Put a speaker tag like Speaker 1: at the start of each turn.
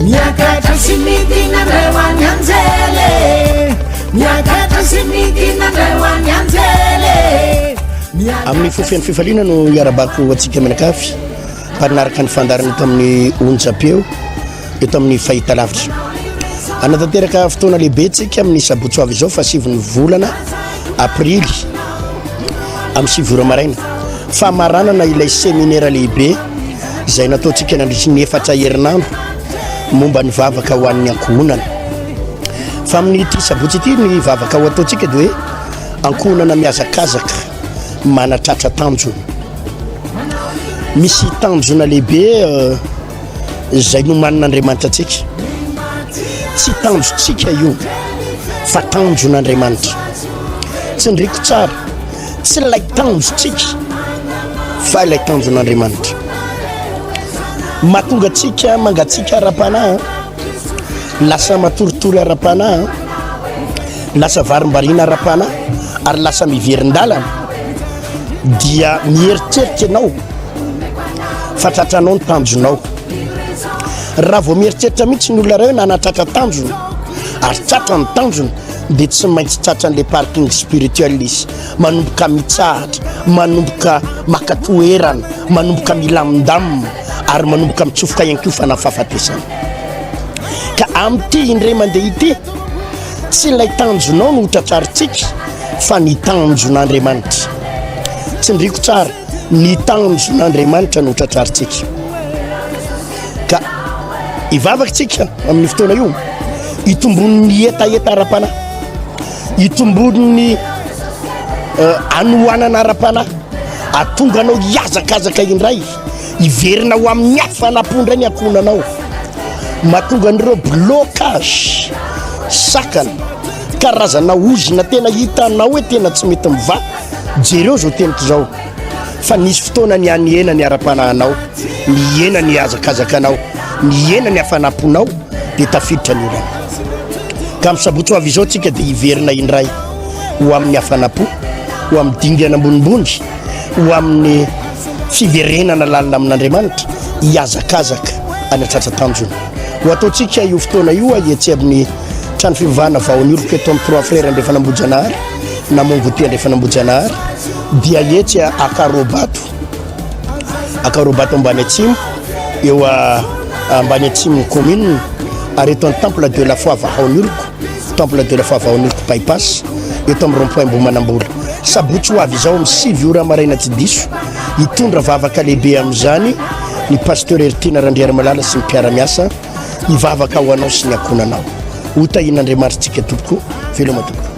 Speaker 1: miakatra sy midinandray hoany anjely miakatra sy midinandray hoany anjely
Speaker 2: amin'ny fofeny fifaliana no iarabako atsika aminakafy mpanaraka ny fandarana eto amin'ny onjapeo eto amin'ny fahitalavitra anatanteraka fotoana lehibe tsika amin'ny sabotsy avy izao fa 7 volana aprily amin'ny 7 ora maraina famaranana ilay séminaire lehibe izay nataontsika nandritry ny 4 herinandro momba ny vavaka ho an'ny ankohonana fa amin'ny ity sabotsy ity ny vavaka ho ataontsika dia hoe ankohonana miazakazaka manatratra tanjona misy tanjona lehibe izay no manin'Andriamanitra antsika tsy tanjontsika io fa tanjon'Andriamanitra tsy ndriko tsara tsy ilay tanjontsika fa ilay tanjon'Andriamanitra mahatonga atsika mangatsika ara-panahy lasa matoritory ara-panahy lasa varimbarina ara-panahy ary lasa miverin-dalana dia mieritreritra ianao fa tratranao ny tanjonao raha vao mieritreritra mihitsy ny olona ray nanatratra tanjona ary tratra ny tanjona dia tsy maintsy tratran'ilay parking spirituel izy manomboka mitsahatra manomboka makatoerana manomboka milamindamina ary manomboka mitsofoka iankofana fahafatesana ka amin'ity indray mandeha ity tsy ilay tanjonao no hotratrarintsika fa ny tanjon'Andriamanitra tsy ndriko tsara ny tanjon'Andriamanitra no hotratrarintsika ka ivavakantsika amin'ny fotoana io itombon'ny etaeta ara-panahy itombon'ny anohanana ara-panahy atonga anao hiazakazaka indray iverina ho amin'ny hafanam-pondray ny ankohonanao mahatonga an'ireo blocage sakana karazana ozina tena hitanao hoe tena tsy mety miva jereo zao teniko zao fa nisy fotoana ny aniena ny ara-panahinao ny ena ny azakazakanao ny ena ny hafanamponao dia tafiditra ny olana ka amin'ny sabotsy avy izao tsika dia hiverina indray ho amin'ny hafanampo ho amin'ny dingana ambonimbony ho amin'ny fiverenana lalina amin'Andriamanitra hiazakazaka anatratra tanjona ho ataontsika io fotoana io ahetsy amin'ny trano fivavahana vahoany oloko eto amin'ny 3 frère andrefa nambojanahary namongo ty andrefa nambojanahary dia etsy akarobato ambany atsimo eo ambany atsimo commune ary eto amin'ny temple de la foi vahoany oloko temple de la foi vahoany oloko bypass eto amin'ny rond-point Mbomanambola sabotsy ho avy izao amin'ny 7 ora maraina tsy diso hitondra vavaka lehibe amin'izany ny pasteur HERY Randriary Malala sy ny mpiara-miasa hivavaka ho anao sy ny ankohonanao hotahin'Andriamanitra tompoko veloma tompoko